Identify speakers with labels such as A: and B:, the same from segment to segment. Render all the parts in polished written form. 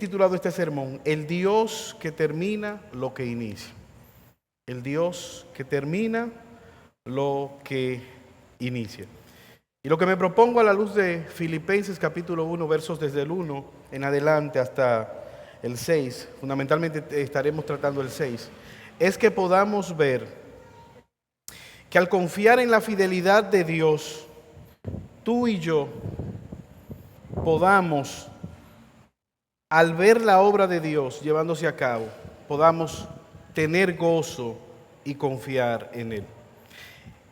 A: titulado este sermón, El Dios que termina lo que inicia. El Dios que termina lo que inicia. Y lo que me propongo a la luz de Filipenses capítulo 1, versos desde el 1 en adelante hasta el 6, fundamentalmente estaremos tratando el 6, es que podamos ver que al confiar en la fidelidad de Dios, tú y yo podamos, al ver la obra de Dios llevándose a cabo, podamos tener gozo y confiar en Él.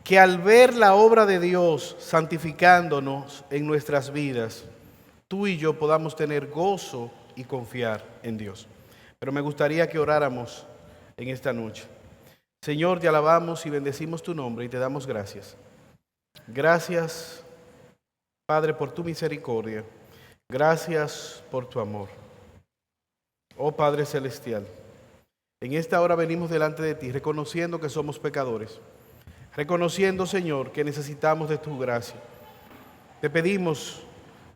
A: Que al ver la obra de Dios santificándonos en nuestras vidas, tú y yo podamos tener gozo y confiar en Dios. Pero me gustaría que oráramos en esta noche. Señor, te alabamos y bendecimos tu nombre y te damos gracias. Gracias, Padre, por tu misericordia. Gracias por tu amor. Oh Padre Celestial, en esta hora venimos delante de ti reconociendo que somos pecadores. Reconociendo, Señor, que necesitamos de tu gracia. Te pedimos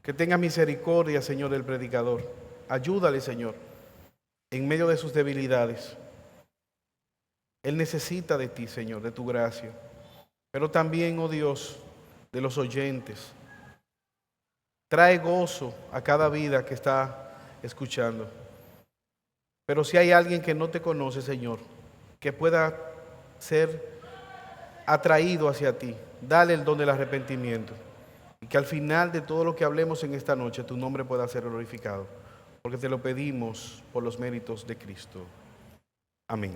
A: que tengas misericordia, Señor, del predicador. Ayúdale, Señor, en medio de sus debilidades. Él necesita de ti, Señor, de tu gracia. Pero también, oh Dios, de los oyentes. Trae gozo a cada vida que está escuchando. Pero si hay alguien que no te conoce, Señor, que pueda ser atraído hacia ti, dale el don del arrepentimiento y que al final de todo lo que hablemos en esta noche tu nombre pueda ser glorificado, porque te lo pedimos por los méritos de Cristo. Amén.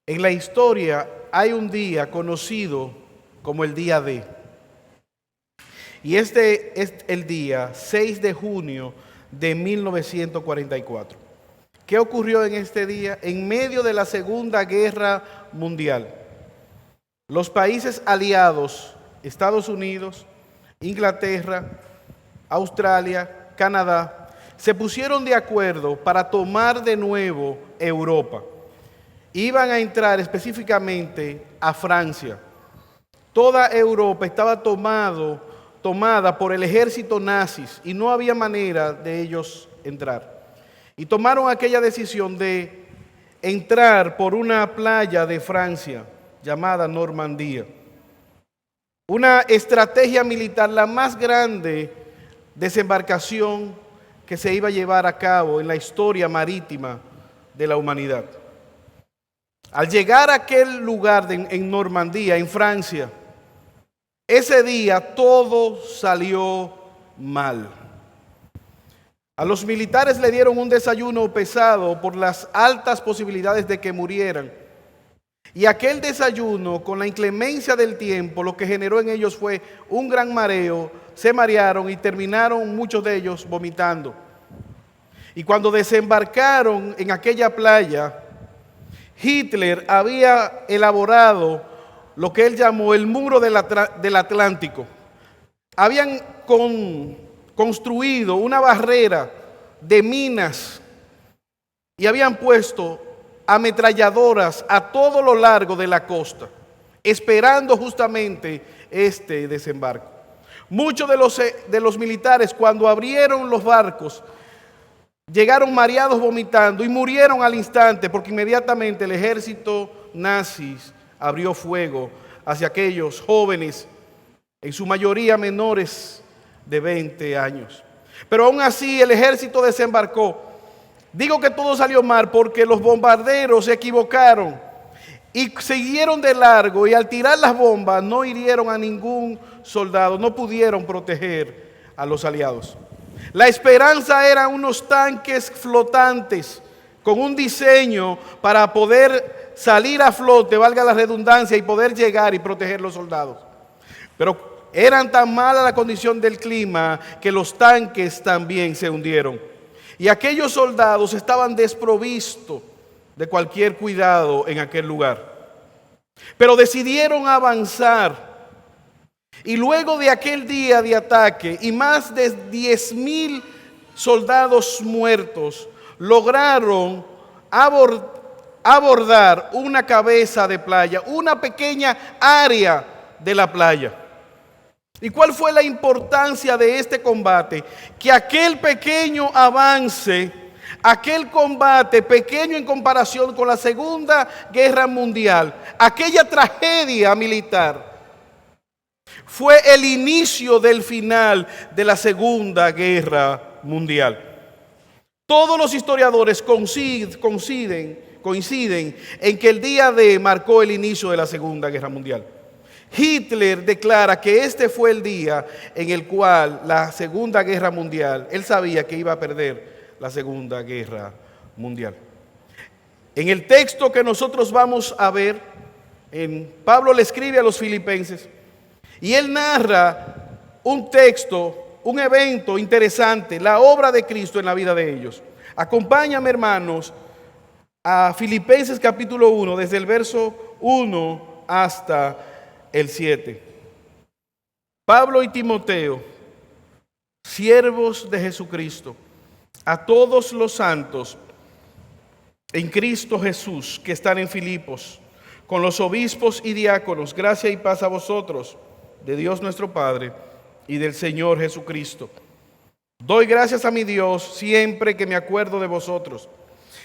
A: En la historia hay un día conocido como el día D, y este es el día 6 de junio de 1944. ¿Qué ocurrió en este día? En medio de la Segunda Guerra Mundial, los países aliados, Estados Unidos, Inglaterra, Australia, Canadá, se pusieron de acuerdo para tomar de nuevo Europa. Iban a entrar específicamente a Francia. Toda Europa estaba tomada por el ejército nazis y no había manera de ellos entrar. Y tomaron aquella decisión de entrar por una playa de Francia llamada Normandía. Una estrategia militar, la más grande desembarcación que se iba a llevar a cabo en la historia marítima de la humanidad. Al llegar a aquel lugar en Normandía, en Francia, ese día todo salió mal. A los militares le dieron un desayuno pesado por las altas posibilidades de que murieran. Y aquel desayuno, con la inclemencia del tiempo, lo que generó en ellos fue un gran mareo. Se marearon y terminaron muchos de ellos vomitando. Y cuando desembarcaron en aquella playa, Hitler había elaborado lo que él llamó el muro del Atlántico. Habían construido una barrera de minas y habían puesto ametralladoras a todo lo largo de la costa, esperando justamente este desembarco. Muchos de los militares, cuando abrieron los barcos, llegaron mareados vomitando y murieron al instante, porque inmediatamente el ejército nazi abrió fuego hacia aquellos jóvenes, en su mayoría menores de 20 años. Pero aún así el ejército desembarcó. Digo que todo salió mal porque los bombarderos se equivocaron y siguieron de largo, y al tirar las bombas no hirieron a ningún soldado, no pudieron proteger a los aliados. La esperanza era unos tanques flotantes con un diseño para poder salir a flote, valga la redundancia, y poder llegar y proteger los soldados. Pero eran tan mala la condición del clima que los tanques también se hundieron. Y aquellos soldados estaban desprovistos de cualquier cuidado en aquel lugar. Pero decidieron avanzar. Y luego de aquel día de ataque y más de 10,000 soldados muertos, lograron abordar una cabeza de playa, una pequeña área de la playa. ¿Y cuál fue la importancia de este combate? Que aquel pequeño avance, aquel combate pequeño en comparación con la Segunda Guerra Mundial, aquella tragedia militar, fue el inicio del final de la Segunda Guerra Mundial. Todos los historiadores coinciden en que el día D marcó el inicio de la Segunda Guerra Mundial. Hitler declara que este fue el día en el cual la Segunda Guerra Mundial, él sabía que iba a perder la Segunda Guerra Mundial. En el texto que nosotros vamos a ver, Pablo le escribe a los filipenses y él narra un texto, un evento interesante, la obra de Cristo en la vida de ellos. Acompáñame, hermanos, a Filipenses capítulo 1, desde el verso 1 hasta el 7. Pablo y Timoteo, siervos de Jesucristo, a todos los santos en Cristo Jesús que están en Filipos, con los obispos y diáconos, gracia y paz a vosotros, de Dios nuestro Padre y del Señor Jesucristo. Doy gracias a mi Dios siempre que me acuerdo de vosotros,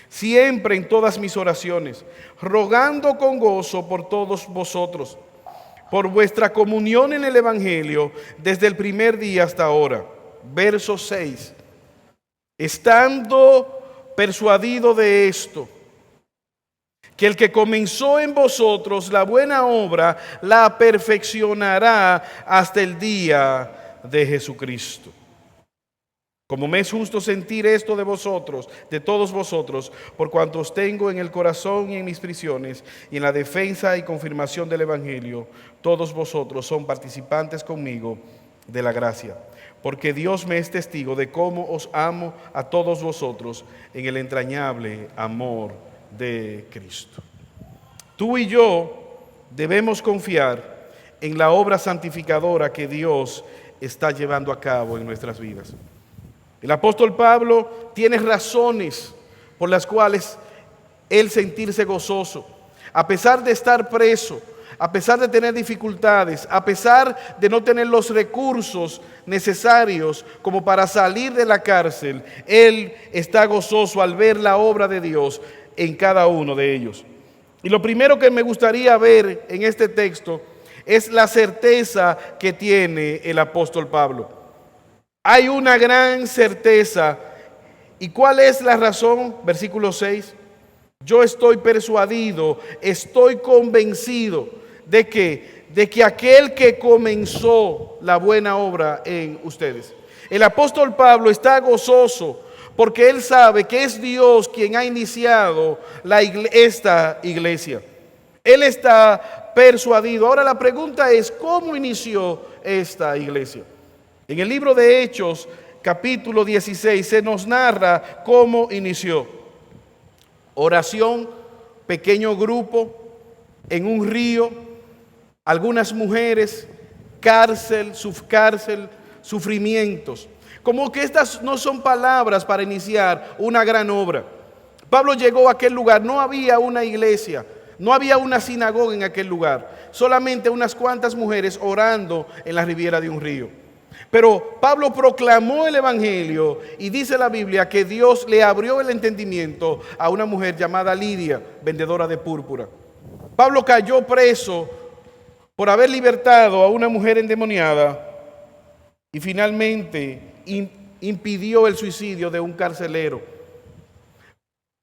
A: siempre en todas mis oraciones, rogando con gozo por todos vosotros, por vuestra comunión en el Evangelio desde el primer día hasta ahora. Verso 6. Estando persuadido de esto, que el que comenzó en vosotros la buena obra, la perfeccionará hasta el día de Jesucristo. Como me es justo sentir esto de vosotros, de todos vosotros, por cuanto os tengo en el corazón y en mis prisiones, y en la defensa y confirmación del Evangelio, todos vosotros son participantes conmigo de la gracia. Porque Dios me es testigo de cómo os amo a todos vosotros en el entrañable amor de Cristo. Tú y yo debemos confiar en la obra santificadora que Dios está llevando a cabo en nuestras vidas. El apóstol Pablo tiene razones por las cuales él sentirse gozoso, a pesar de estar preso, a pesar de tener dificultades, a pesar de no tener los recursos necesarios como para salir de la cárcel. Él está gozoso al ver la obra de Dios en cada uno de ellos. Y lo primero que me gustaría ver en este texto es la certeza que tiene el apóstol Pablo. Hay una gran certeza. ¿Y cuál es la razón? Versículo 6. Yo estoy persuadido, estoy convencido de que aquel que comenzó la buena obra en ustedes. El apóstol Pablo está gozoso porque él sabe que es Dios quien ha iniciado esta iglesia. Él está persuadido. Ahora la pregunta es, ¿cómo inició esta iglesia? En el libro de Hechos, capítulo 16, se nos narra cómo inició. Oración, pequeño grupo, en un río, algunas mujeres, cárcel, subcárcel, sufrimientos. Como que estas no son palabras para iniciar una gran obra. Pablo llegó a aquel lugar, no había una iglesia, no había una sinagoga en aquel lugar, solamente unas cuantas mujeres orando en la ribera de un río. Pero Pablo proclamó el Evangelio y dice la Biblia que Dios le abrió el entendimiento a una mujer llamada Lidia, vendedora de púrpura. Pablo cayó preso por haber libertado a una mujer endemoniada y finalmente impidió el suicidio de un carcelero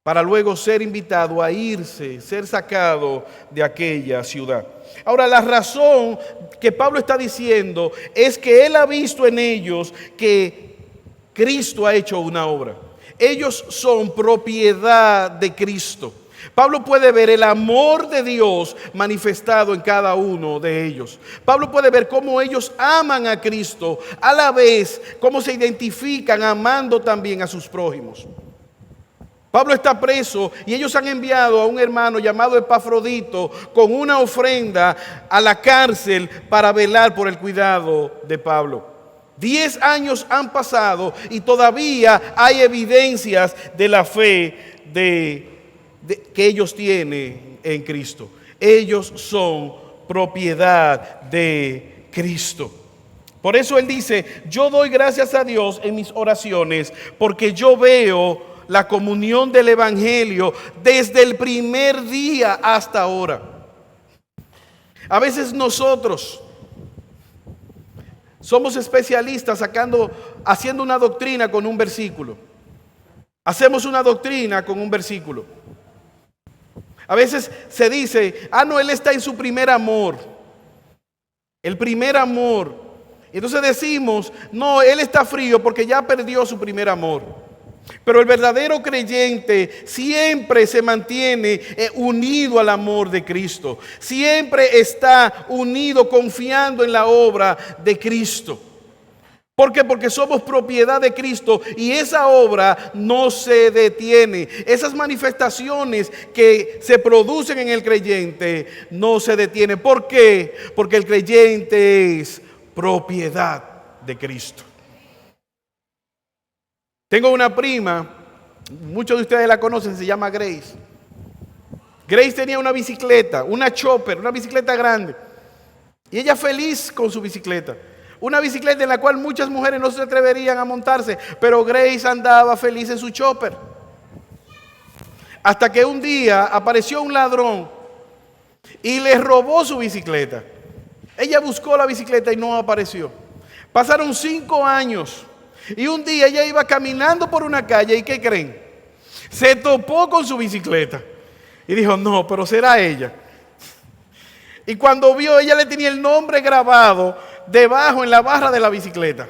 A: para luego ser invitado a irse, ser sacado de aquella ciudad. Ahora, la razón que Pablo está diciendo es que él ha visto en ellos que Cristo ha hecho una obra. Ellos son propiedad de Cristo. Pablo puede ver el amor de Dios manifestado en cada uno de ellos. Pablo puede ver cómo ellos aman a Cristo, a la vez cómo se identifican amando también a sus prójimos. Pablo está preso y ellos han enviado a un hermano llamado Epafrodito con una ofrenda a la cárcel para velar por el cuidado de Pablo. 10 años han pasado y todavía hay evidencias de la fe que ellos tienen en Cristo. Ellos son propiedad de Cristo. Por eso él dice, yo doy gracias a Dios en mis oraciones, porque yo veo la comunión del Evangelio desde el primer día hasta ahora. A veces nosotros somos especialistas haciendo una doctrina con un versículo. Hacemos una doctrina con un versículo. A veces se dice, no, él está en su primer amor. El primer amor. Entonces decimos, no, él está frío porque ya perdió su primer amor. Pero el verdadero creyente siempre se mantiene unido al amor de Cristo. Siempre está unido confiando en la obra de Cristo. ¿Por qué? Porque somos propiedad de Cristo y esa obra no se detiene. Esas manifestaciones que se producen en el creyente no se detienen. ¿Por qué? Porque el creyente es propiedad de Cristo. Tengo una prima, muchos de ustedes la conocen, se llama Grace. Grace tenía una bicicleta, una chopper, una bicicleta grande. Y ella feliz con su bicicleta. Una bicicleta en la cual muchas mujeres no se atreverían a montarse, pero Grace andaba feliz en su chopper. Hasta que un día apareció un ladrón y le robó su bicicleta. Ella buscó la bicicleta y no apareció. Pasaron 5 años y un día ella iba caminando por una calle y ¿qué creen? Se topó con su bicicleta y dijo, no, pero será ella. Y cuando vio, ella le tenía el nombre grabado debajo en la barra de la bicicleta.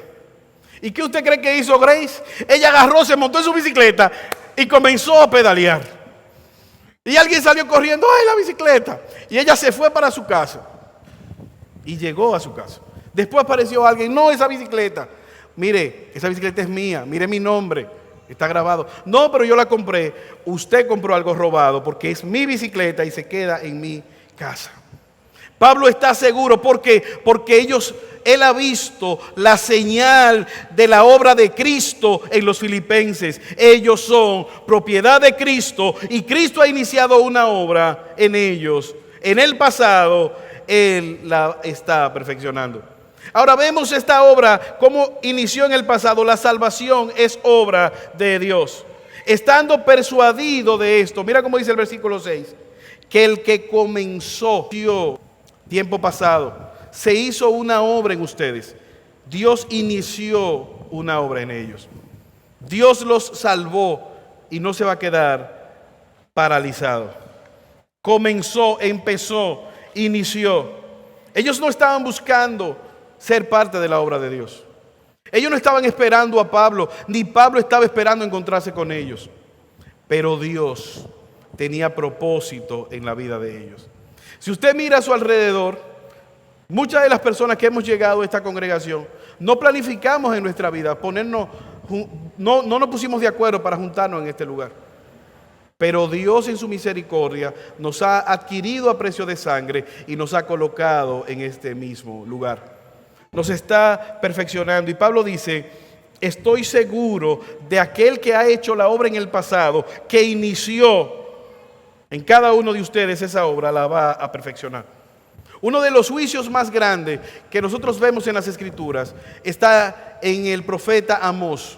A: ¿Y qué usted cree que hizo Grace? Ella agarró, se montó en su bicicleta y comenzó a pedalear. Y alguien salió corriendo, ¡ay, la bicicleta! Y ella se fue para su casa. Y llegó a su casa. Después apareció alguien, no, esa bicicleta. Mire, esa bicicleta es mía, mire mi nombre, está grabado. No, pero yo la compré. Usted compró algo robado porque es mi bicicleta y se queda en mi casa. Pablo está seguro porque él ha visto la señal de la obra de Cristo en los filipenses. Ellos son propiedad de Cristo y Cristo ha iniciado una obra en ellos. En el pasado, Él la está perfeccionando. Ahora vemos esta obra como inició en el pasado. La salvación es obra de Dios. Estando persuadido de esto, mira cómo dice el versículo 6, que el que comenzó tiempo pasado, se hizo una obra en ustedes. Dios inició una obra en ellos. Dios los salvó y no se va a quedar paralizado. Comenzó, empezó, inició. Ellos no estaban buscando ser parte de la obra de Dios. Ellos no estaban esperando a Pablo, ni Pablo estaba esperando encontrarse con ellos. Pero Dios tenía propósito en la vida de ellos. Si usted mira a su alrededor, muchas de las personas que hemos llegado a esta congregación, no planificamos en nuestra vida no nos pusimos de acuerdo para juntarnos en este lugar. Pero Dios en su misericordia nos ha adquirido a precio de sangre y nos ha colocado en este mismo lugar. Nos está perfeccionando. Y Pablo dice, estoy seguro de aquel que ha hecho la obra en el pasado, que inició en cada uno de ustedes esa obra, la va a perfeccionar. Uno de los juicios más grandes que nosotros vemos en las Escrituras está en el profeta Amós.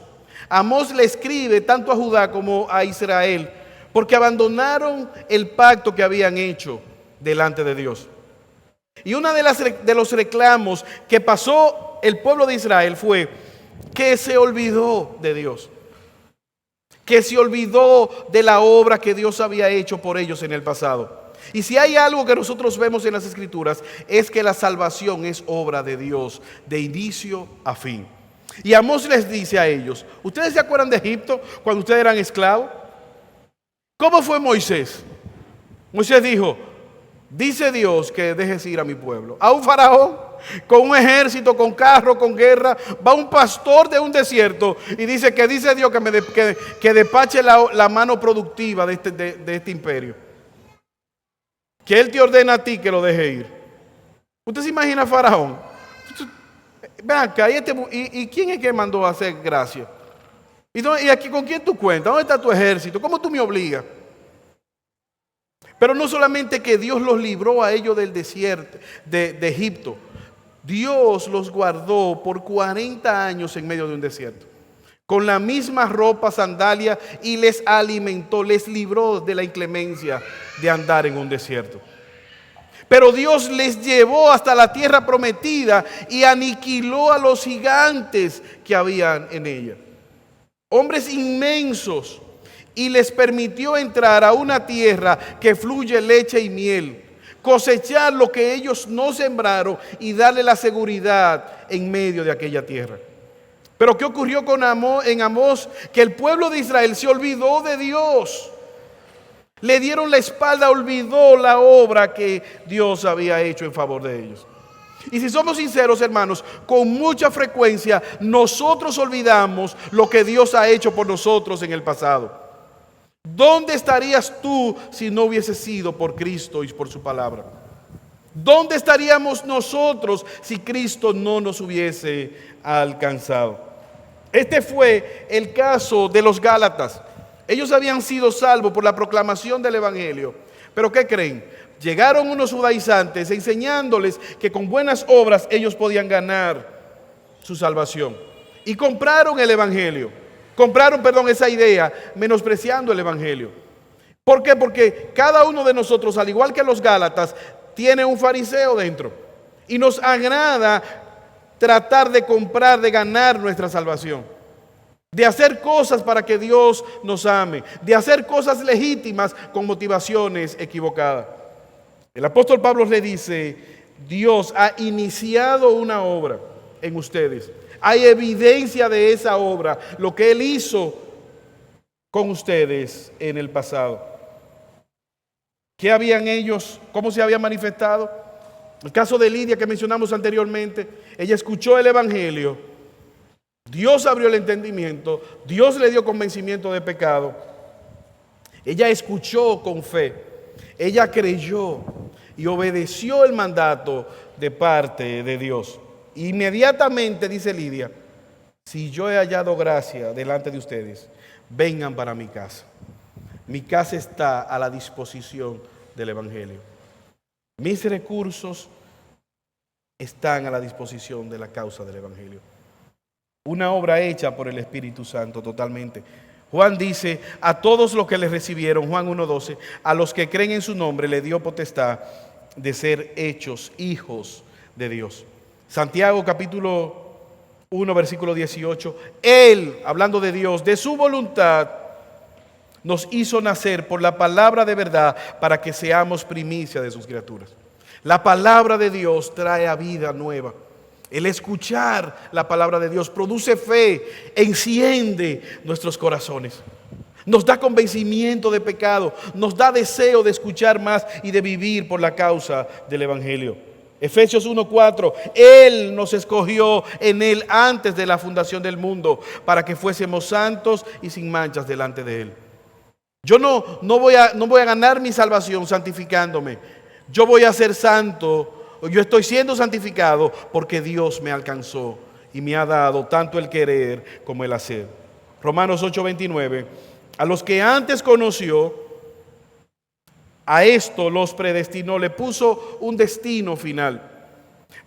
A: Amós le escribe tanto a Judá como a Israel, porque abandonaron el pacto que habían hecho delante de Dios. Y uno de los reclamos que pasó el pueblo de Israel fue que se olvidó de Dios, que se olvidó de la obra que Dios había hecho por ellos en el pasado. Y si hay algo que nosotros vemos en las Escrituras, es que la salvación es obra de Dios, de inicio a fin. Y Amós les dice a ellos, ¿ustedes se acuerdan de Egipto cuando ustedes eran esclavos? ¿Cómo fue Moisés? Moisés dijo, dice Dios que dejes ir a mi pueblo. A un faraón con un ejército, con carro, con guerra, va un pastor de un desierto y dice que dice Dios que despache la mano productiva de este imperio. Que Él te ordena a ti que lo deje ir. ¿Usted se imagina a Faraón? Ven acá, ¿y quién es que mandó a hacer gracia? ¿Y aquí con quién tú cuentas? ¿Dónde está tu ejército? ¿Cómo tú me obligas? Pero no solamente que Dios los libró a ellos del desierto, de Egipto, Dios los guardó por 40 años en medio de un desierto, con la misma ropa, sandalia, y les alimentó, les libró de la inclemencia de andar en un desierto. Pero Dios les llevó hasta la tierra prometida y aniquiló a los gigantes que habían en ella, hombres inmensos, y les permitió entrar a una tierra que fluye leche y miel, cosechar lo que ellos no sembraron y darle la seguridad en medio de aquella tierra. Pero ¿qué ocurrió en Amós? Que el pueblo de Israel se olvidó de Dios. Le dieron la espalda, olvidó la obra que Dios había hecho en favor de ellos. Y si somos sinceros, hermanos, con mucha frecuencia nosotros olvidamos lo que Dios ha hecho por nosotros en el pasado. ¿Dónde estarías tú si no hubiese sido por Cristo y por su palabra? ¿Dónde estaríamos nosotros si Cristo no nos hubiese alcanzado? Este fue el caso de los Gálatas. Ellos habían sido salvos por la proclamación del Evangelio. ¿Pero qué creen? Llegaron unos judaizantes enseñándoles que con buenas obras ellos podían ganar su salvación. Y compraron el Evangelio. Esa idea, menospreciando el Evangelio. ¿Por qué? Porque cada uno de nosotros, al igual que los Gálatas, tiene un fariseo dentro. Y nos agrada tratar de comprar, de ganar nuestra salvación. De hacer cosas para que Dios nos ame. De hacer cosas legítimas con motivaciones equivocadas. El apóstol Pablo le dice: Dios ha iniciado una obra en ustedes. Hay evidencia de esa obra, lo que Él hizo con ustedes en el pasado. ¿Qué habían ellos? ¿Cómo se había manifestado? El caso de Lidia que mencionamos anteriormente. Ella escuchó el Evangelio. Dios abrió el entendimiento. Dios le dio convencimiento de pecado. Ella escuchó con fe. Ella creyó y obedeció el mandato de parte de Dios. Inmediatamente dice Lidia: si yo he hallado gracia delante de ustedes, vengan para mi casa. Mi casa está a la disposición del Evangelio. Mis recursos están a la disposición de la causa del Evangelio. Una obra hecha por el Espíritu Santo totalmente. Juan dice: a todos los que le recibieron, Juan 1:12, a los que creen en su nombre le dio potestad de ser hechos hijos de Dios. Santiago capítulo 1 versículo 18, Él, hablando de Dios, de su voluntad, nos hizo nacer por la palabra de verdad para que seamos primicia de sus criaturas. La palabra de Dios trae a vida nueva. El escuchar la palabra de Dios produce fe, enciende nuestros corazones. Nos da convencimiento de pecado, nos da deseo de escuchar más y de vivir por la causa del Evangelio. Efesios 1:4, Él nos escogió en Él antes de la fundación del mundo para que fuésemos santos y sin manchas delante de Él. Yo no voy a ganar mi salvación santificándome. Yo voy a ser santo, yo estoy siendo santificado porque Dios me alcanzó y me ha dado tanto el querer como el hacer. Romanos 8:29, a los que antes conoció, a esto los predestinó, le puso un destino final.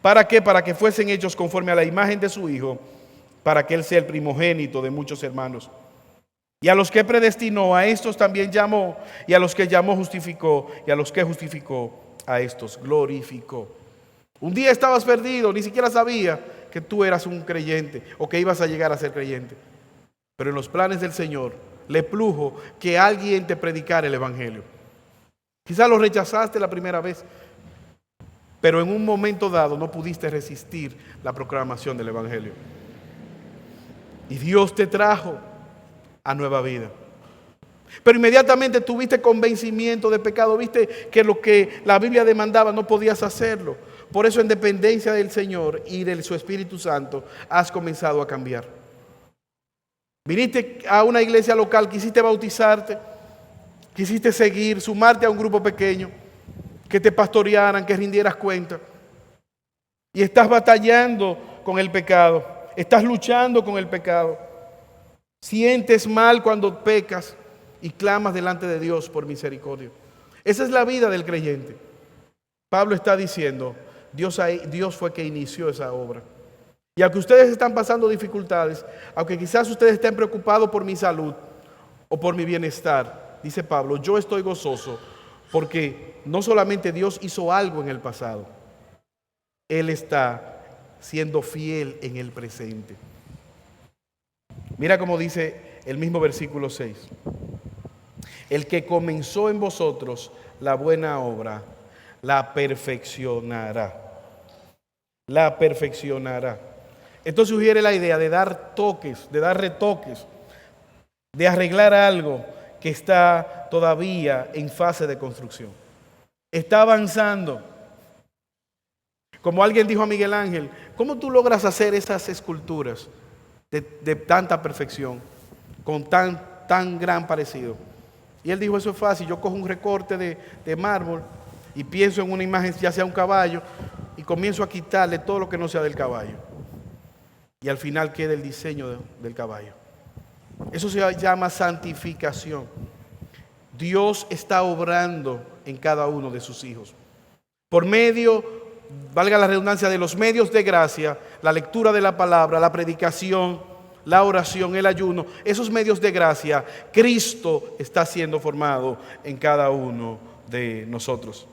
A: ¿Para qué? Para que fuesen hechos conforme a la imagen de su Hijo, para que Él sea el primogénito de muchos hermanos. Y a los que predestinó, a estos también llamó, y a los que llamó justificó, y a los que justificó, a estos glorificó. Un día estabas perdido, ni siquiera sabía que tú eras un creyente o que ibas a llegar a ser creyente. Pero en los planes del Señor le plujo que alguien te predicara el Evangelio. Quizás lo rechazaste la primera vez, pero en un momento dado no pudiste resistir la proclamación del Evangelio. Y Dios te trajo a nueva vida. Pero inmediatamente tuviste convencimiento de pecado, viste que lo que la Biblia demandaba no podías hacerlo. Por eso, en dependencia del Señor y de su Espíritu Santo, has comenzado a cambiar. Viniste a una iglesia local, quisiste bautizarte, quisiste seguir, sumarte a un grupo pequeño, que te pastorearan, que rindieras cuenta. Y estás batallando con el pecado, estás luchando con el pecado. Sientes mal cuando pecas y clamas delante de Dios por misericordia. Esa es la vida del creyente. Pablo está diciendo: Dios fue que inició esa obra. Y aunque ustedes están pasando dificultades, aunque quizás ustedes estén preocupados por mi salud o por mi bienestar, dice Pablo, yo estoy gozoso porque no solamente Dios hizo algo en el pasado, Él está siendo fiel en el presente. Mira cómo dice el mismo versículo 6. El que comenzó en vosotros la buena obra, la perfeccionará. La perfeccionará. Esto sugiere la idea de dar toques, de dar retoques, de arreglar algo que está todavía en fase de construcción. Está avanzando. Como alguien dijo a Miguel Ángel, ¿cómo tú logras hacer esas esculturas de tanta perfección, con tan gran parecido? Y él dijo, eso es fácil, yo cojo un recorte de mármol y pienso en una imagen, ya sea un caballo, y comienzo a quitarle todo lo que no sea del caballo. Y al final queda el diseño del caballo. Eso se llama santificación. Dios está obrando en cada uno de sus hijos. Por medio, valga la redundancia, de los medios de gracia, la lectura de la palabra, la predicación, la oración, el ayuno, esos medios de gracia, Cristo está siendo formado en cada uno de nosotros.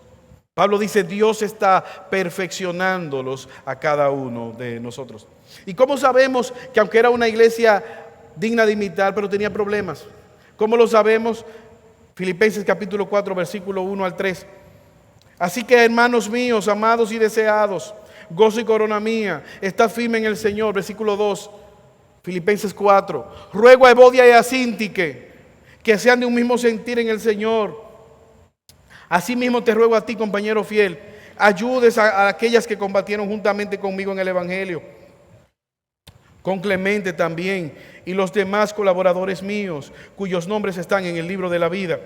A: Pablo dice, Dios está perfeccionándolos a cada uno de nosotros. ¿Y cómo sabemos que aunque era una iglesia digna de imitar, pero tenía problemas? ¿Cómo lo sabemos? Filipenses capítulo 4, versículo 1 al 3. Así que, hermanos míos, amados y deseados, gozo y corona mía, estad firme en el Señor. Versículo 2, Filipenses 4. Ruego a Evodia y a Síntique que sean de un mismo sentir en el Señor. Asimismo te ruego a ti, compañero fiel, ayudes a aquellas que combatieron juntamente conmigo en el Evangelio, con Clemente también y los demás colaboradores míos, cuyos nombres están en el libro de la vida.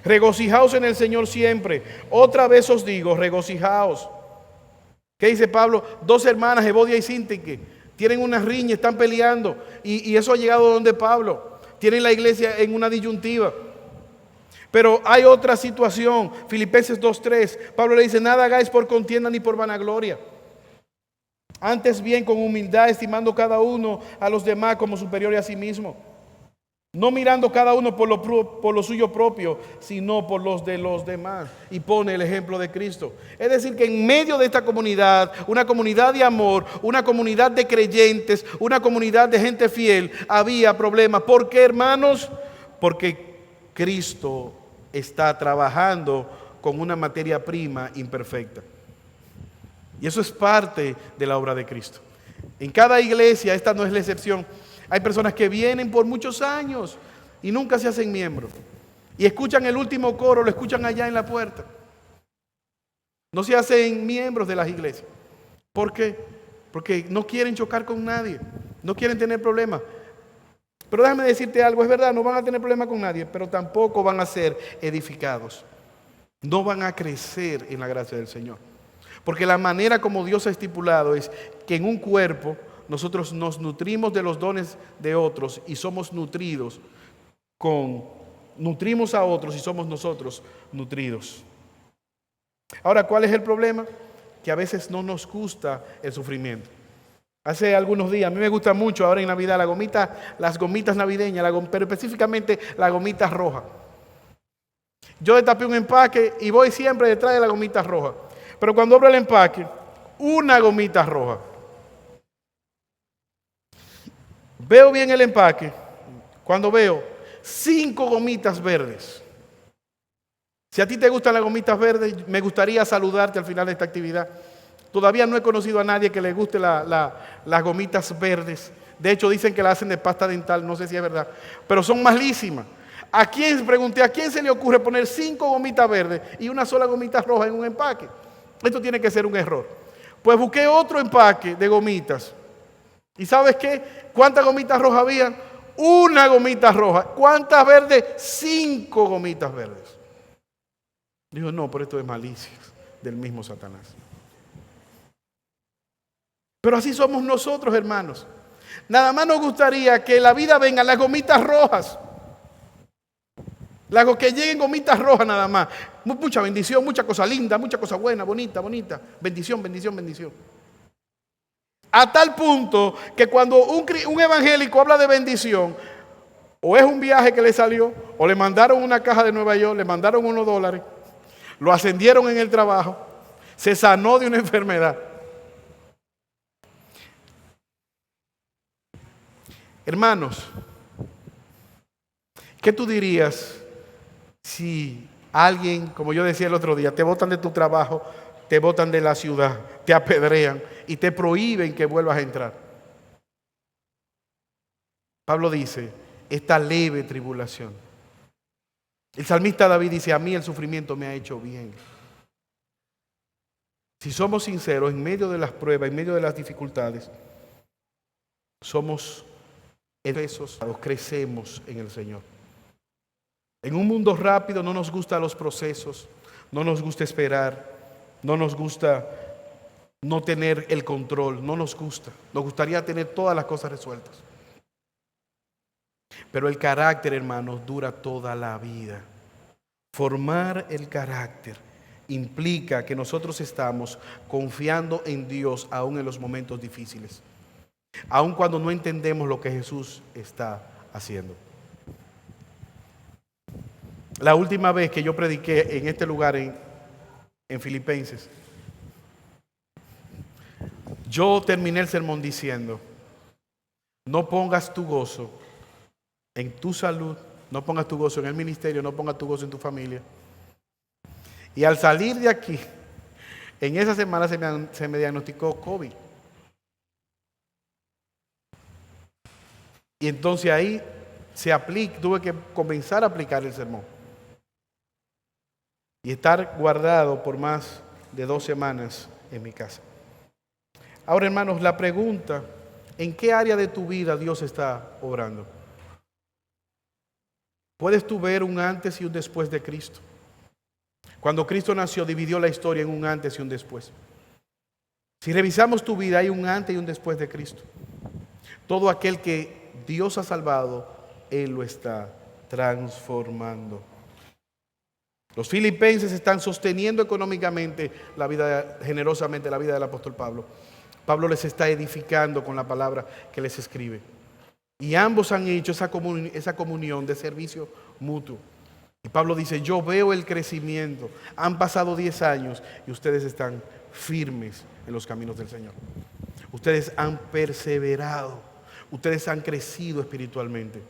A: Regocijaos en el Señor siempre. Otra vez os digo, regocijaos. ¿Qué dice Pablo? Dos hermanas, Evodia y Síntique, tienen una riña, están peleando, y eso ha llegado donde Pablo. Tienen la iglesia en una disyuntiva. Pero hay otra situación, Filipenses 2:3, Pablo le dice, nada hagáis por contienda ni por vanagloria. Antes bien con humildad, estimando cada uno a los demás como superiores a sí mismo. No mirando cada uno por lo suyo propio, sino por los de los demás. Y pone el ejemplo de Cristo. Es decir, que en medio de esta comunidad, una comunidad de amor, una comunidad de creyentes, una comunidad de gente fiel, había problemas. ¿Por qué, hermanos? Porque Cristo está trabajando con una materia prima imperfecta. Y eso es parte de la obra de Cristo. En cada iglesia, esta no es la excepción, hay personas que vienen por muchos años y nunca se hacen miembros. Y escuchan el último coro, lo escuchan allá en la puerta. No se hacen miembros de las iglesias. ¿Por qué? Porque no quieren chocar con nadie, no quieren tener problemas. Pero déjame decirte algo, es verdad, no van a tener problemas con nadie, pero tampoco van a ser edificados. No van a crecer en la gracia del Señor. Porque la manera como Dios ha estipulado es que en un cuerpo nosotros nos nutrimos de los dones de otros y somos nutrimos a otros y somos nosotros nutridos. Ahora, ¿cuál es el problema? Que a veces no nos gusta el sufrimiento. Hace algunos días, a mí me gusta mucho ahora en Navidad las gomitas navideñas, pero específicamente la gomita roja. Yo destapé un empaque y voy siempre detrás de la gomita roja. Pero cuando abro el empaque, una gomita roja. Veo bien el empaque, cuando veo 5 gomitas verdes. Si a ti te gustan las gomitas verdes, me gustaría saludarte al final de esta actividad. Todavía no he conocido a nadie que le guste las gomitas verdes. De hecho, dicen que la hacen de pasta dental, no sé si es verdad, pero son malísimas. Pregunté, ¿a quién se le ocurre poner 5 gomitas verdes y una sola gomita roja en un empaque? Esto tiene que ser un error. Pues busqué otro empaque de gomitas. ¿Y sabes qué? ¿Cuántas gomitas rojas había? Una gomita roja. ¿Cuántas verdes? 5 gomitas verdes. Dijo, no, pero esto es malicia del mismo Satanás. Pero así somos nosotros, hermanos. Nada más nos gustaría que en la vida vengan las gomitas rojas. Que lleguen gomitas rojas nada más. Mucha bendición, mucha cosa linda, mucha cosa buena, bonita, bonita. Bendición, bendición, bendición. A tal punto que cuando un evangélico habla de bendición, o es un viaje que le salió, o le mandaron una caja de Nueva York, le mandaron unos dólares, lo ascendieron en el trabajo, se sanó de una enfermedad. Hermanos, ¿qué tú dirías si alguien, como yo decía el otro día, te botan de tu trabajo, te botan de la ciudad, te apedrean y te prohíben que vuelvas a entrar? Pablo dice, esta leve tribulación. El salmista David dice, a mí el sufrimiento me ha hecho bien. Si somos sinceros, en medio de las pruebas, en medio de las dificultades, somos esos, crecemos en el Señor. En un mundo rápido no nos gustan los procesos, no nos gusta esperar, no nos gusta no tener el control, no nos gusta. Nos gustaría tener todas las cosas resueltas. Pero el carácter, hermanos, dura toda la vida. Formar el carácter implica que nosotros estamos confiando en Dios aún en los momentos difíciles, aun cuando no entendemos lo que Jesús está haciendo. La última vez que yo prediqué en este lugar, en Filipenses, yo terminé el sermón diciendo, no pongas tu gozo en tu salud, no pongas tu gozo en el ministerio, no pongas tu gozo en tu familia. Y al salir de aquí, en esa semana se me diagnosticó COVID. Y entonces ahí tuve que comenzar a aplicar el sermón. Y estar guardado por más de 2 semanas en mi casa. Ahora, hermanos, la pregunta, ¿en qué área de tu vida Dios está obrando? ¿Puedes tú ver un antes y un después de Cristo? Cuando Cristo nació, dividió la historia en un antes y un después. Si revisamos tu vida, hay un antes y un después de Cristo. Todo aquel que Dios ha salvado, Él lo está transformando. Los filipenses están sosteniendo económicamente generosamente la vida del apóstol Pablo. Pablo les está edificando con la palabra que les escribe. Y ambos han hecho esa comunión de servicio mutuo. Y Pablo dice, yo veo el crecimiento. Han pasado 10 años y ustedes están firmes en los caminos del Señor. Ustedes han perseverado. Ustedes han crecido espiritualmente.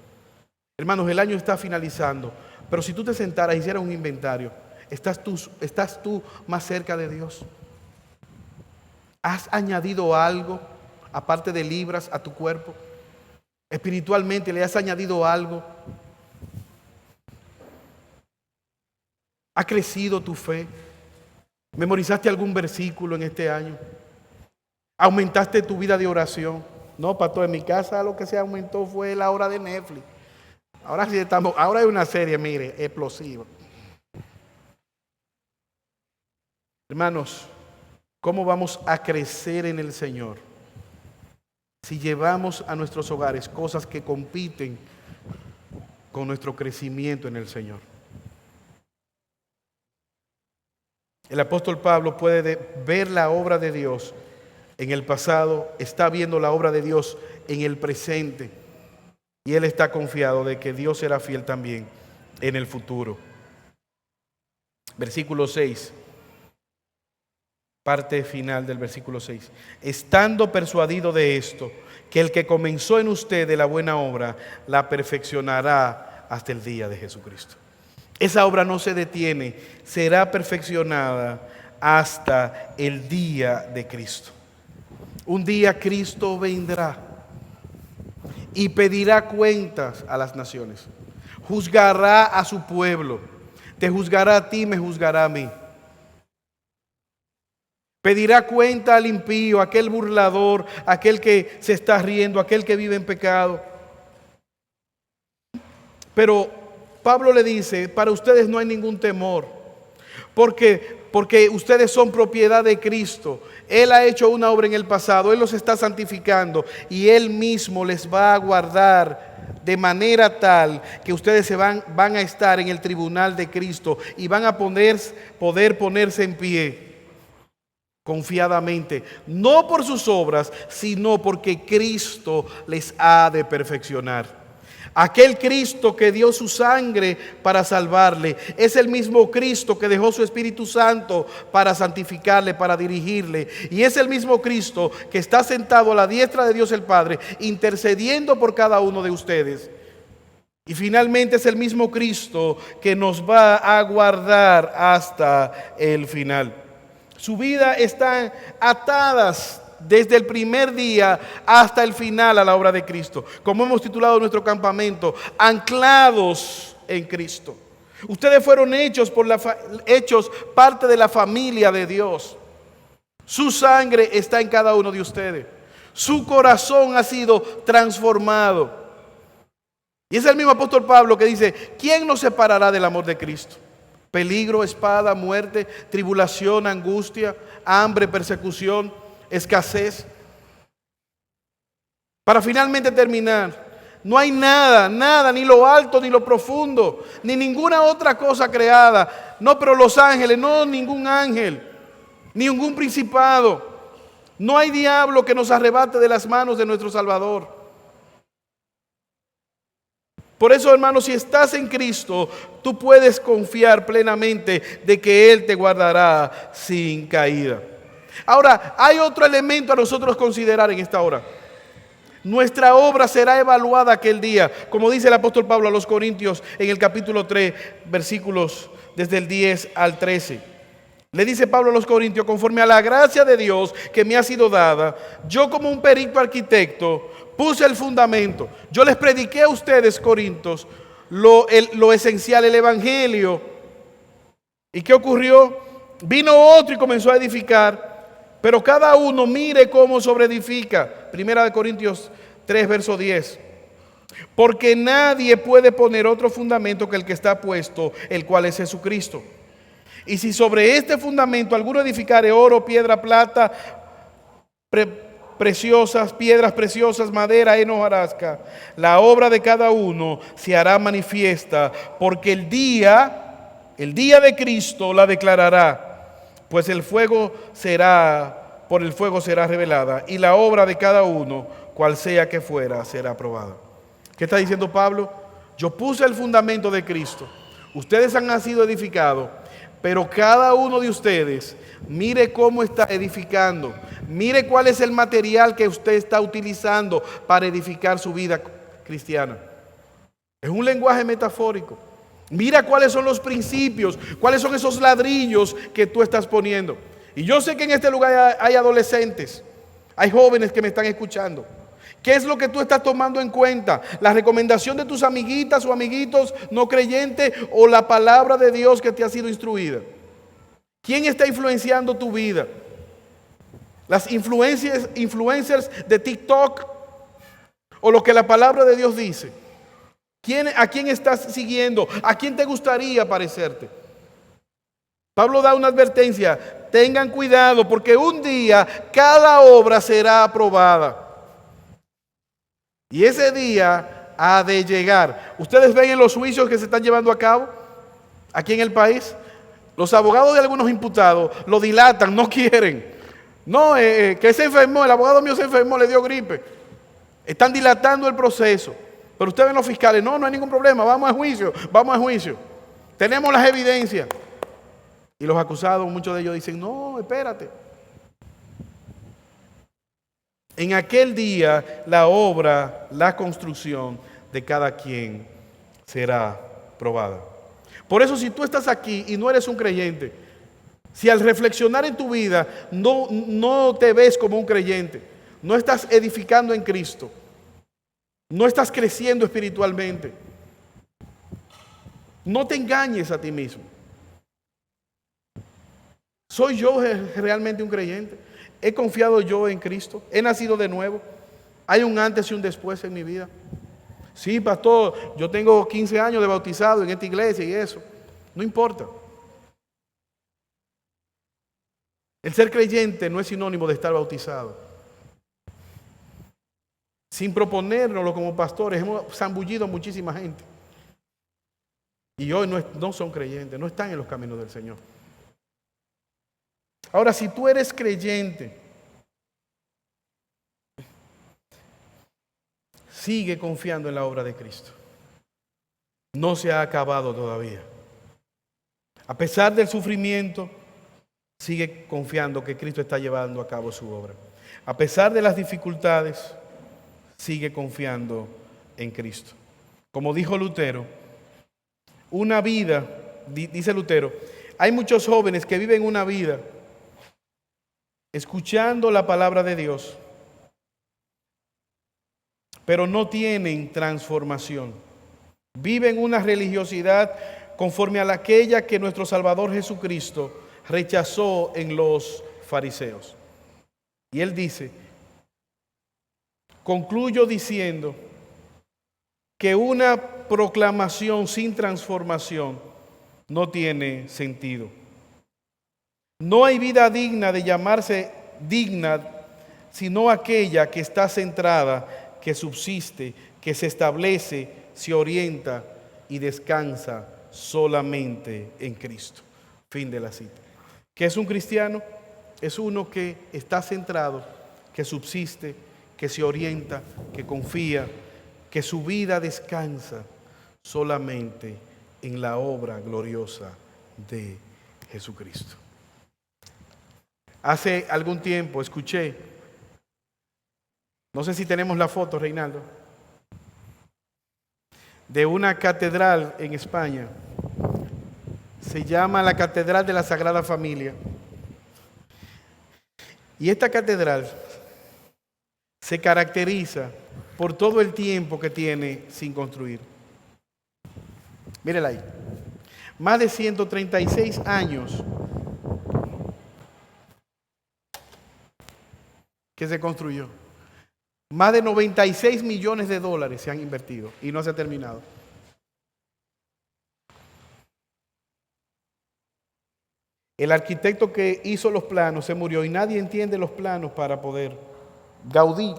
A: Hermanos, el año está finalizando. Pero si tú te sentaras y hicieras un inventario, ¿estás tú más cerca de Dios? ¿Has añadido algo, aparte de libras, a tu cuerpo? Espiritualmente, ¿le has añadido algo? ¿Ha crecido tu fe? ¿Memorizaste algún versículo en este año? ¿Aumentaste tu vida de oración? No, pastor, en mi casa lo que se aumentó fue la hora de Netflix. Ahora hay una serie, mire, explosiva. Hermanos, ¿cómo vamos a crecer en el Señor si llevamos a nuestros hogares cosas que compiten con nuestro crecimiento en el Señor? El apóstol Pablo puede ver la obra de Dios en el pasado, está viendo la obra de Dios en el presente. Y él está confiado de que Dios será fiel también en el futuro. Versículo 6. Parte final del versículo 6. Estando persuadido de esto, que el que comenzó en ustedes la buena obra, la perfeccionará hasta el día de Jesucristo. Esa obra no se detiene, será perfeccionada hasta el día de Cristo. Un día Cristo vendrá y pedirá cuentas a las naciones. Juzgará a su pueblo. Te juzgará a ti, me juzgará a mí. Pedirá cuenta al impío, aquel burlador, aquel que se está riendo, aquel que vive en pecado. Pero Pablo le dice, para ustedes no hay ningún temor, porque ustedes son propiedad de Cristo. Él ha hecho una obra en el pasado, Él los está santificando y Él mismo les va a guardar de manera tal que ustedes van a estar en el tribunal de Cristo y van a poder ponerse en pie confiadamente, no por sus obras, sino porque Cristo les ha de perfeccionar. Aquel Cristo que dio su sangre para salvarle es el mismo Cristo que dejó su Espíritu Santo para santificarle, para dirigirle. Y es el mismo Cristo que está sentado a la diestra de Dios el Padre, intercediendo por cada uno de ustedes. Y finalmente es el mismo Cristo que nos va a guardar hasta el final. Su vida está atadas desde el primer día hasta el final a la obra de Cristo. Como hemos titulado nuestro campamento, anclados en Cristo. Ustedes fueron hechos parte de la familia de Dios. Su sangre está en cada uno de ustedes. Su corazón ha sido transformado. Y es el mismo apóstol Pablo que dice: ¿quién nos separará del amor de Cristo? Peligro, espada, muerte, tribulación, angustia, hambre, persecución, escasez. Para finalmente terminar, no hay nada, ni lo alto, ni lo profundo, ni ninguna otra cosa creada. No, pero los ángeles, no, ningún ángel, ni ningún principado. No hay diablo que nos arrebate de las manos de nuestro Salvador. Por eso, hermanos, si estás en Cristo, tú puedes confiar plenamente de que Él te guardará sin caída. Ahora, hay otro elemento a nosotros considerar en esta hora. Nuestra obra será evaluada aquel día, como dice el apóstol Pablo a los Corintios en el capítulo 3, versículos desde el 10 al 13. Le dice Pablo a los Corintios: conforme a la gracia de Dios que me ha sido dada, yo como un perito arquitecto puse el fundamento. Yo les prediqué a ustedes, Corintios, lo esencial, el evangelio. ¿Y qué ocurrió? Vino otro y comenzó a edificar. Pero cada uno mire cómo sobreedifica. Primera de Corintios 3, verso 10. Porque nadie puede poner otro fundamento que el que está puesto, el cual es Jesucristo. Y si sobre este fundamento alguno edificare oro, piedra, plata, piedras preciosas, madera, heno, hojarasca, la obra de cada uno se hará manifiesta, porque el día de Cristo la declarará. Pues por el fuego será revelada, y la obra de cada uno, cual sea que fuera, será aprobada. ¿Qué está diciendo Pablo? Yo puse el fundamento de Cristo. Ustedes han sido edificados, pero cada uno de ustedes, mire cómo está edificando. Mire cuál es el material que usted está utilizando para edificar su vida cristiana. Es un lenguaje metafórico. Mira cuáles son los principios, cuáles son esos ladrillos que tú estás poniendo. Y yo sé que en este lugar hay adolescentes, hay jóvenes que me están escuchando. ¿Qué es lo que tú estás tomando en cuenta? ¿La recomendación de tus amiguitas o amiguitos no creyentes o la palabra de Dios que te ha sido instruida? ¿Quién está influenciando tu vida? ¿Las influencers de TikTok o lo que la palabra de Dios dice? ¿A quién estás siguiendo? ¿A quién te gustaría parecerte? Pablo da una advertencia: tengan cuidado, porque un día cada obra será aprobada. Y ese día ha de llegar. Ustedes ven en los juicios que se están llevando a cabo aquí en el país, los abogados de algunos imputados lo dilatan, no quieren. No, que se enfermó, el abogado mío se enfermó, le dio gripe. Están dilatando el proceso. Pero ustedes ven los fiscales: no hay ningún problema, vamos a juicio. Tenemos las evidencias. Y los acusados, muchos de ellos dicen: no, espérate. En aquel día la obra, la construcción de cada quien será probada. Por eso, si tú estás aquí y no eres un creyente, si al reflexionar en tu vida no te ves como un creyente, no estás edificando en Cristo, no estás creciendo espiritualmente, no te engañes a ti mismo. ¿Soy yo realmente un creyente? ¿He confiado yo en Cristo? ¿He nacido de nuevo? ¿Hay un antes y un después en mi vida? Sí, pastor, yo tengo 15 años de bautizado en esta iglesia y eso. No importa. El ser creyente no es sinónimo de estar bautizado. sin proponérnoslo como pastores, hemos zambullido a muchísima gente. Y hoy no son creyentes, no están en los caminos del Señor. Ahora, si tú eres creyente, sigue confiando en la obra de Cristo. No se ha acabado todavía. A pesar del sufrimiento, sigue confiando que Cristo está llevando a cabo su obra. A pesar de las dificultades, sigue confiando en Cristo. Como dijo Lutero, una vida, dice Lutero, hay muchos jóvenes que viven una vida escuchando la palabra de Dios, pero no tienen transformación. Viven una religiosidad conforme a aquella que nuestro Salvador Jesucristo rechazó en los fariseos. Y él dice, concluyo diciendo que una proclamación sin transformación no tiene sentido. No hay vida digna de llamarse digna, sino aquella que está centrada, que subsiste, que se establece, se orienta y descansa solamente en Cristo. Fin de la cita. ¿Qué es un cristiano? Es uno que está centrado, que subsiste, que se orienta, que confía, que su vida descansa solamente en la obra gloriosa de Jesucristo. Hace algún tiempo escuché, no sé si tenemos la foto, Reinaldo, de una catedral en España. Se llama la Catedral de la Sagrada Familia. Y esta catedral se caracteriza por todo el tiempo que tiene sin construir. Mírela ahí. Más de 136 años que se construyó. Más de 96 millones de dólares se han invertido y no se ha terminado. El arquitecto que hizo los planos se murió y nadie entiende los planos para poder. Gaudí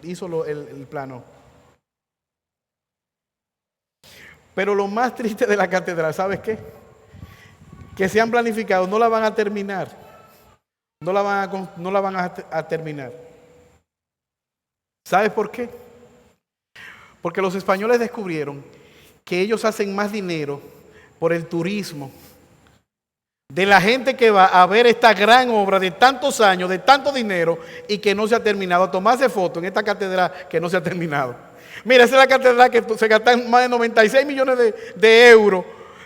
A: hizo el plano. Pero lo más triste de la catedral, ¿sabes qué? Que se han planificado, no la van a terminar. No la van a terminar. ¿Sabes por qué? Porque los españoles descubrieron que ellos hacen más dinero por el turismo de la gente que va a ver esta gran obra de tantos años, de tanto dinero y que no se ha terminado. Tomarse foto en esta catedral que no se ha terminado. Mira, esa es la catedral que se gastan más de 96 millones de euros.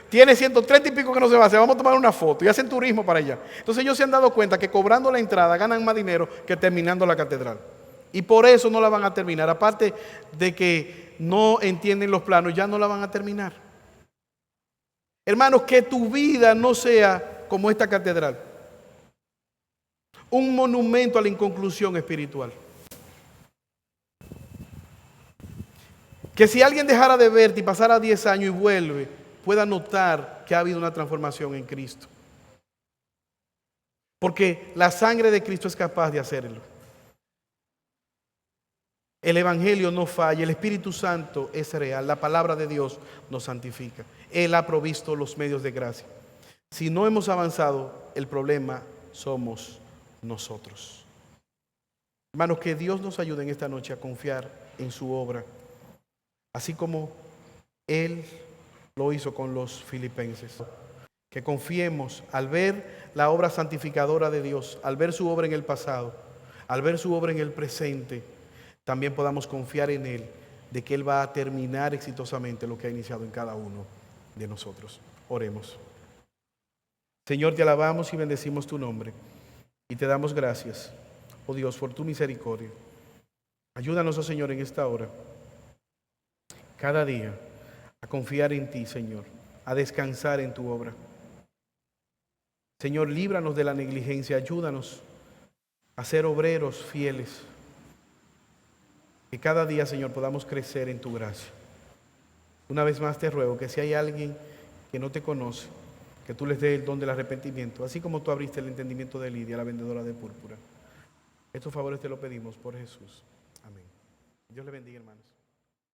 A: Tiene 130 y pico que no se va a hacer. Vamos a tomar una foto y hacen turismo para allá. Entonces ellos se han dado cuenta que cobrando la entrada ganan más dinero que terminando la catedral. Y por eso no la van a terminar. Aparte de que no entienden los planos, ya no la van a terminar. Hermanos, que tu vida no sea como esta catedral. Un monumento a la inconclusión espiritual. Que si alguien dejara de verte y pasara 10 años y vuelve, pueda notar que ha habido una transformación en Cristo. Porque la sangre de Cristo es capaz de hacerlo. El Evangelio no falla, el Espíritu Santo es real, la palabra de Dios nos santifica. Él ha provisto los medios de gracia. Si no hemos avanzado, el problema somos nosotros. Hermanos, que Dios nos ayude en esta noche a confiar en su obra, así como Él lo hizo con los filipenses. Que confiemos al ver la obra santificadora de Dios, al ver su obra en el pasado, al ver su obra en el presente, también podamos confiar en Él, de que Él va a terminar exitosamente lo que ha iniciado en cada uno de nosotros. Oremos. Señor, te alabamos y bendecimos tu nombre y te damos gracias, oh Dios, por tu misericordia. Ayúdanos, oh Señor, en esta hora, cada día, a confiar en ti, Señor, a descansar en tu obra. Señor, líbranos de la negligencia, ayúdanos a ser obreros fieles. Que cada día, Señor, podamos crecer en tu gracia. Una vez más te ruego que si hay alguien que no te conoce, que tú les des el don del arrepentimiento, así como tú abriste el entendimiento de Lidia, la vendedora de púrpura. Estos favores te lo pedimos por Jesús. Amén. Dios le bendiga, hermanos.